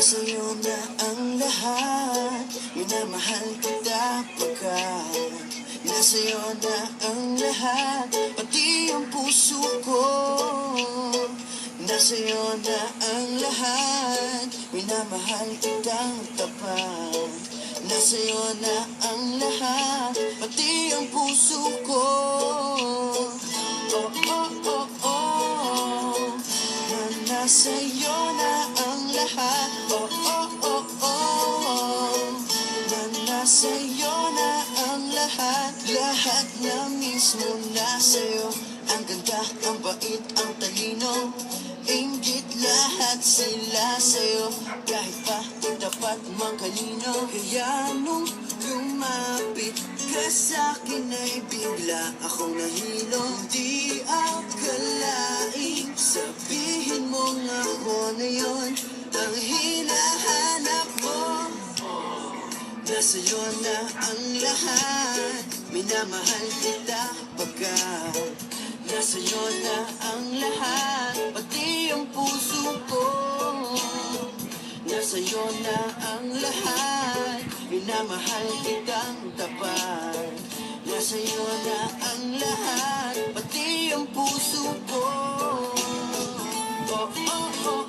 Nasa'yo na ang lahat, minamahal kita pagkat nasa'yo na ang lahat, pati ang puso ko. Nasa'yo na ang lahat, minamahal kitang tapat. Nasa'yo na ang lahat, pati ang puso ko. Oh, oh, oh, oh, na nasa'yo na ang lahat. Oh, oh, oh, oh, na nasa'yo na ang lahat. Lahat na mismo nasa'yo. Ang ganda, ang bait, ang talino, inggit lahat sila sa'yo. Kahit pa tapat mang kanino. Kaya nung lumapit ka sa'kin ay bigla akong nahilo. Di akalaing sabihin mo nga ako na yun ang hinahanap mo. Nasa'yo na ang lahat, minamahal kita pagkat nasa'yo na ang lahat, pati ang puso ko. Nasa'yo na ang lahat, minamahal kitang tapat. Nasa'yo na ang lahat, pati ang puso ko. Oh, oh, oh,